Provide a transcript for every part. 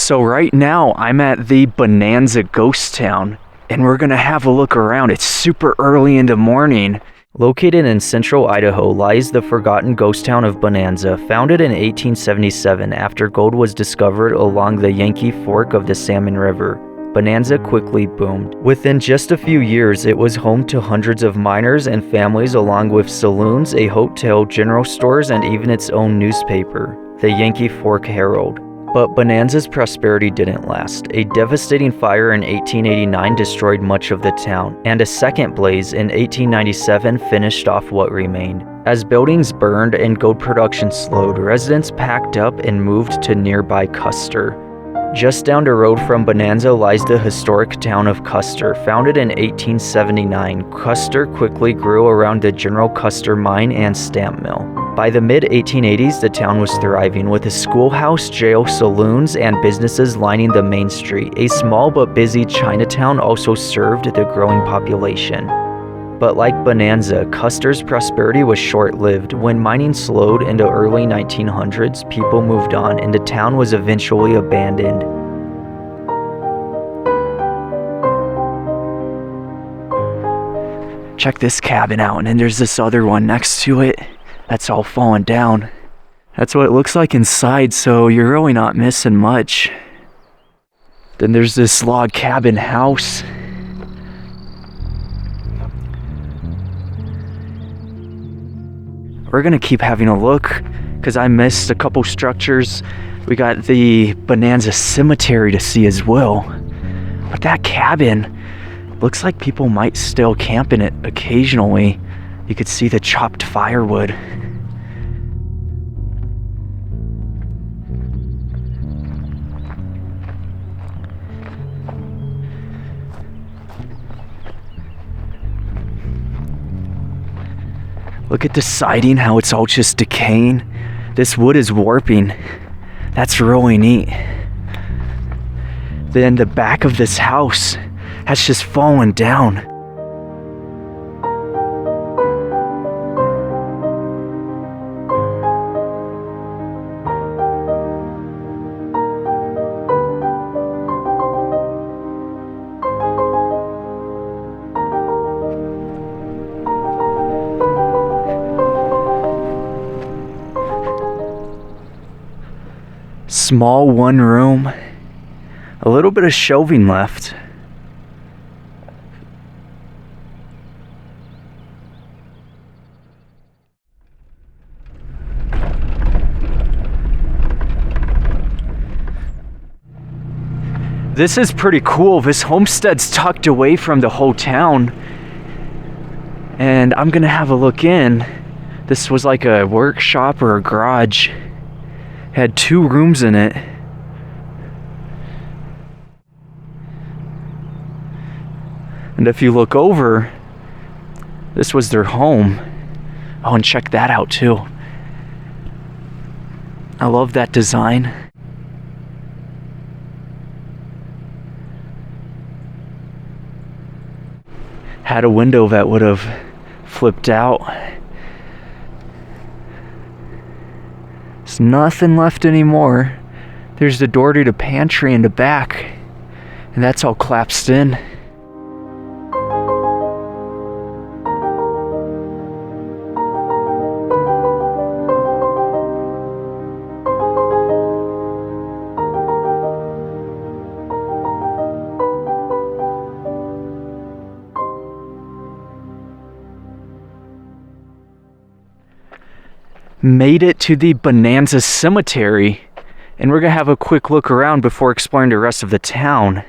So right now I'm at the Bonanza ghost town and we're gonna have a look around. It's super early in the morning. Located in central Idaho lies the forgotten ghost town of Bonanza, founded in 1877 after gold was discovered along the Yankee Fork of the Salmon River. Bonanza quickly boomed. Within just a few years, it was home to hundreds of miners and families along with saloons, a hotel, general stores, and even its own newspaper, the Yankee Fork Herald. But Bonanza's prosperity didn't last. A devastating fire in 1889 destroyed much of the town, and a second blaze in 1897 finished off what remained. As buildings burned and gold production slowed, residents packed up and moved to nearby Custer. Just down the road from Bonanza lies the historic town of Custer. Founded in 1879, Custer quickly grew around the General Custer mine and stamp mill. By the mid-1880s, the town was thriving, with a schoolhouse, jail, saloons, and businesses lining the main street. A small but busy Chinatown also served the growing population. But like Bonanza, Custer's prosperity was short-lived. When mining slowed in the early 1900s, people moved on, and the town was eventually abandoned. Check this cabin out, and then there's this other one next to it. That's all fallen down. That's what it looks like inside, so you're really not missing much. Then there's this log cabin house. We're gonna keep having a look because I missed a couple structures. We got the Bonanza Cemetery to see as well. But that cabin looks like people might still camp in it occasionally. You could see the chopped firewood. Look at the siding, how it's all just decaying. This wood is warping. That's really neat. Then the back of this house has just fallen down. Small one room, a little bit of shelving left. This is pretty cool. This homestead's tucked away from the whole town, and I'm gonna have a look in. This was like a workshop or a garage. Had 2 rooms in it. And if you look over, this was their home. Oh, and check that out too. I love that design. Had a window that would have flipped out. There's nothing left anymore. There's the door to the pantry in the back, and that's all collapsed in. Made it to the Bonanza Cemetery, and we're gonna have a quick look around before exploring the rest of the town.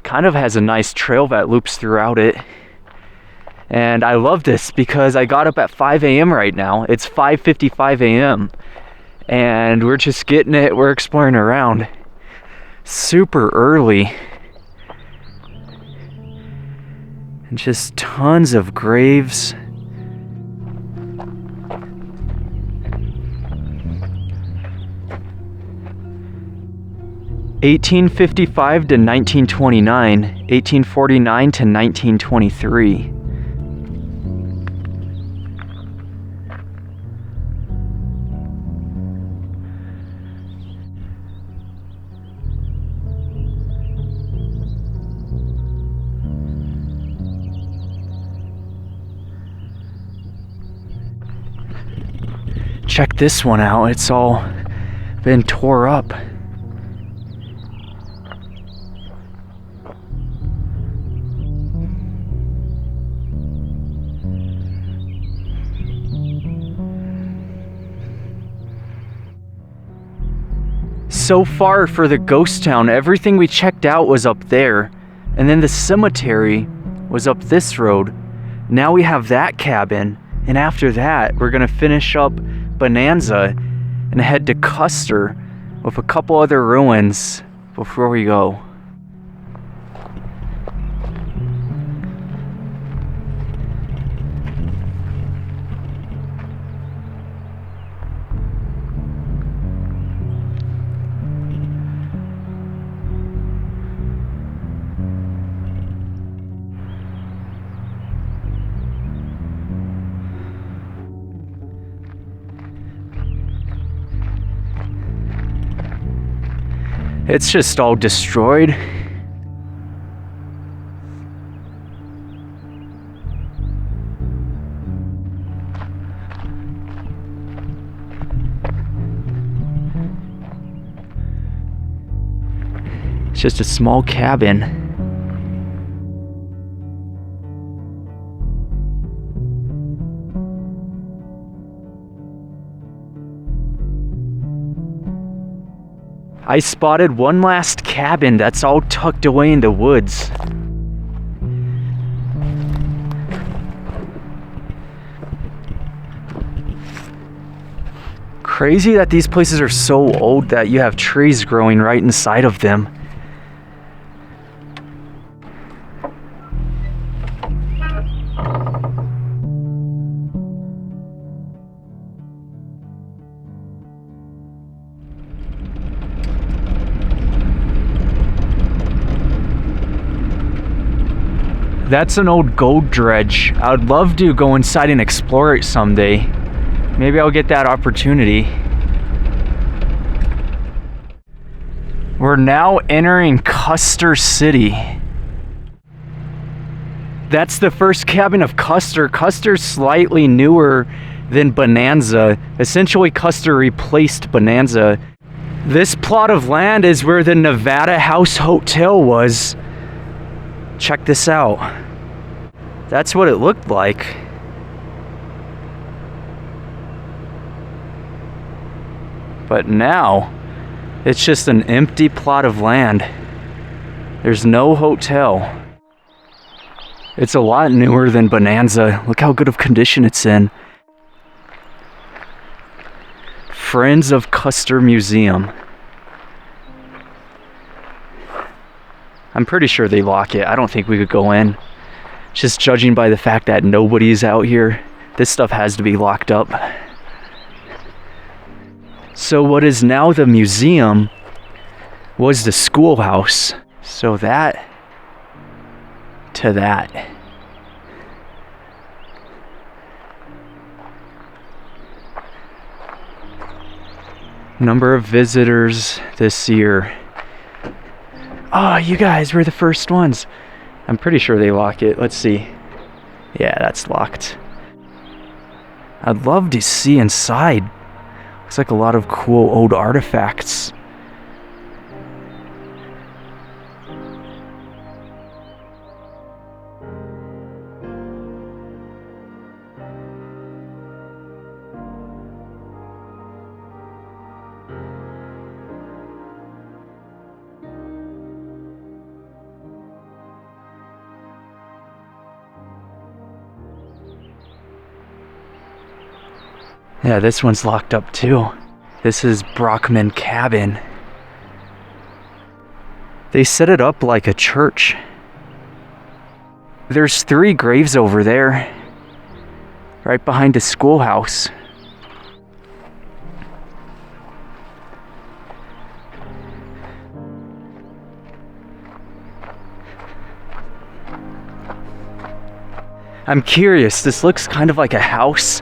Kind of has a nice trail that loops throughout it, and I love this because I got up at 5 a.m. right now. It's 5:55 a.m. and we're just getting it. We're exploring around super early, and just tons of graves. 1855 to 1929, 1849 to 1923. Check this one out. It's all been tore up. So far for the ghost town, everything we checked out was up there, and then the cemetery was up this road. Now we have that cabin, and after that we're gonna finish up Bonanza and head to Custer with a couple other ruins before we go. It's just all destroyed. It's just a small cabin. I spotted one last cabin that's all tucked away in the woods. Crazy that these places are so old that you have trees growing right inside of them. That's an old gold dredge. I would love to go inside and explore it someday. Maybe I'll get that opportunity. We're now entering Custer City. That's the first cabin of Custer. Custer's slightly newer than Bonanza. Essentially, Custer replaced Bonanza. This plot of land is where the Nevada House Hotel was. Check this out. That's what it looked like. But now, it's just an empty plot of land. There's no hotel. It's a lot newer than Bonanza. Look how good of condition it's in. Friends of Custer Museum. I'm pretty sure they lock it. I don't think we could go in. Just judging by the fact that nobody's out here, this stuff has to be locked up. So what is now the museum was the schoolhouse. So that to that. Number of visitors this year. Oh, you guys were the first ones. I'm pretty sure they lock it. Let's see. Yeah, that's locked. I'd love to see inside. Looks like a lot of cool old artifacts. Yeah, this one's locked up too. This is Brockman Cabin. They set it up like a church. There's 3 graves over there, right behind the schoolhouse. I'm curious, this looks kind of like a house.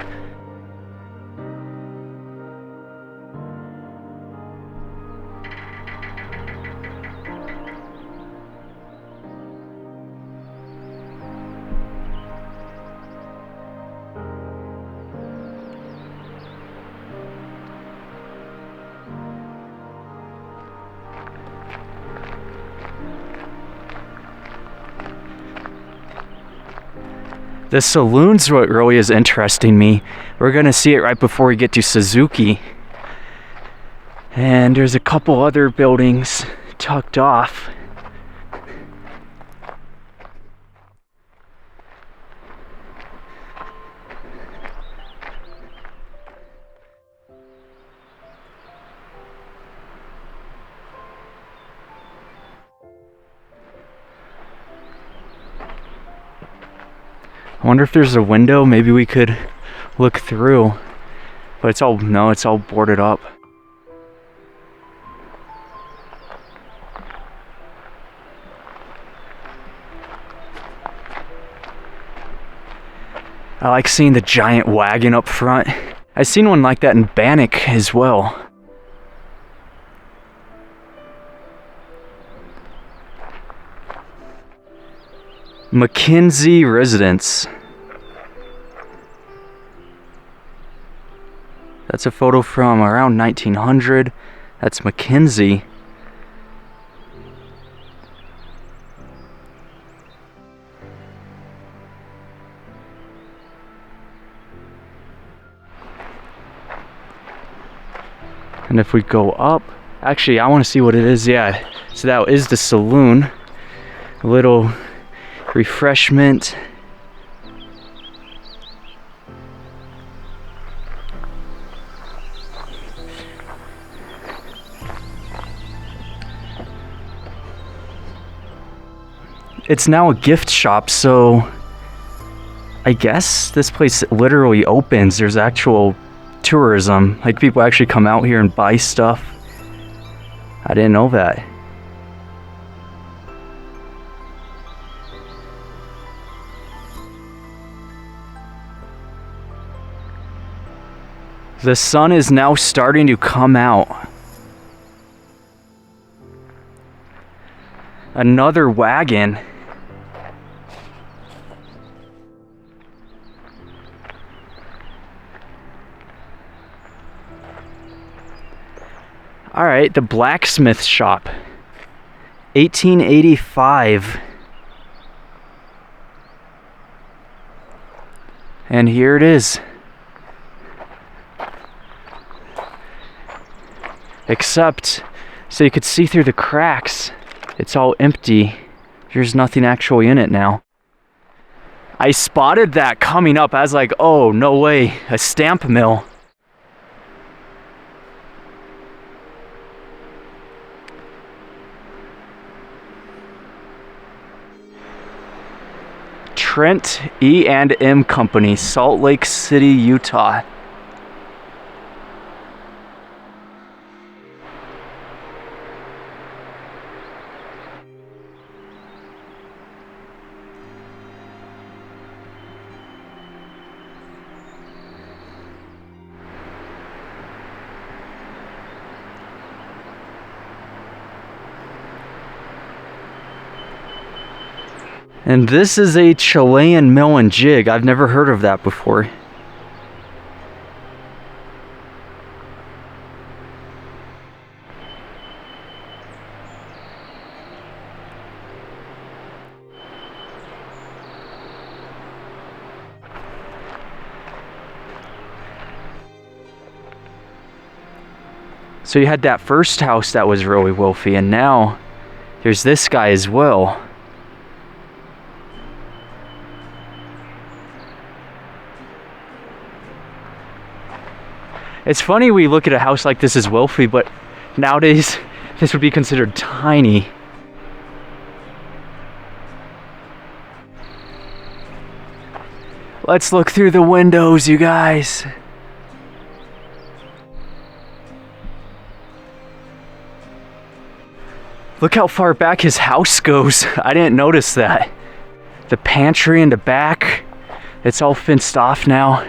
The saloon's what really is interesting me. We're gonna see it right before we get to Suzuki. And there's a couple other buildings tucked off. I wonder if there's a window, maybe we could look through. But it's all boarded up. I like seeing the giant wagon up front. I've seen one like that in Bannock as well. McKinsey Residence. That's a photo from around 1900. That's McKinsey. And if we go up, actually I want to see what it is. Yeah, so that is the saloon. A little refreshment. It's now a gift shop, so I guess this place literally opens. There's actual tourism, like people actually come out here and buy stuff. I didn't know that. The sun is now starting to come out. Another wagon. All right, the blacksmith shop. 1885. And here it is. Except, so you could see through the cracks, it's all empty. There's nothing actually in it now. I spotted that coming up. I was like, oh, no way, a stamp mill. Trent E&M Company, Salt Lake City, Utah. And this is a Chilean mill and jig. I've never heard of that before. So you had that first house that was really wealthy, and now there's this guy as well. It's funny we look at a house like this as wealthy, but nowadays this would be considered tiny. Let's look through the windows, you guys. Look how far back his house goes. I didn't notice that. The pantry in the back, it's all fenced off now.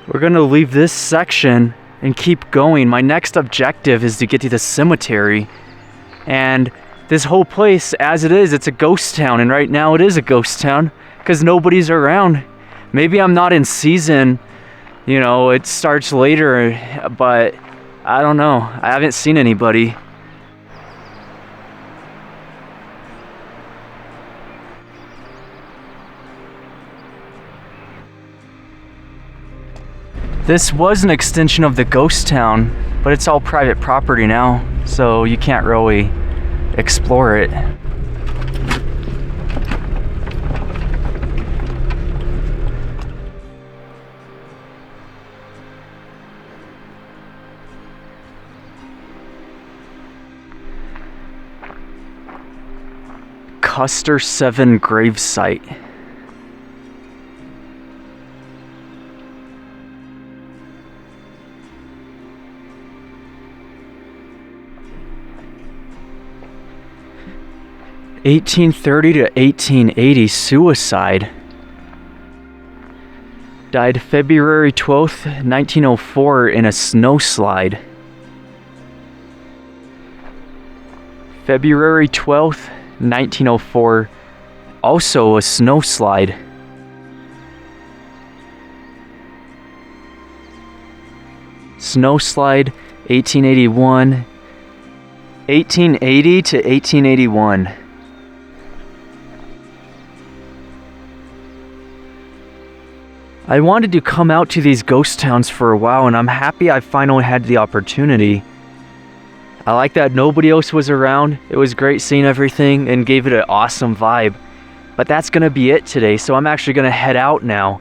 We're gonna leave this section and keep going. My next objective is to get to the cemetery, and this whole place, as it is, it's a ghost town, and right now it is a ghost town because nobody's around. Maybe I'm not in season, you know, it starts later, but I don't know. I haven't seen anybody. This was an extension of the ghost town, but it's all private property now, so you can't really explore it. Custer 7 gravesite. (1830 to 1880) suicide. Died February 12th, 1904 in a snowslide. February 12th, 1904, also a snowslide. Snowslide, 1881. 1880 to 1881. I wanted to come out to these ghost towns for a while, and I'm happy I finally had the opportunity. I like that nobody else was around. It was great seeing everything and gave it an awesome vibe. But that's gonna be it today, so I'm actually gonna head out now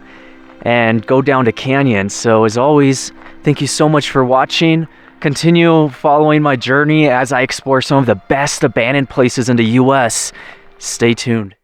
and go down to Canyon. So as always, thank you so much for watching. Continue following my journey as I explore some of the best abandoned places in the US. Stay tuned.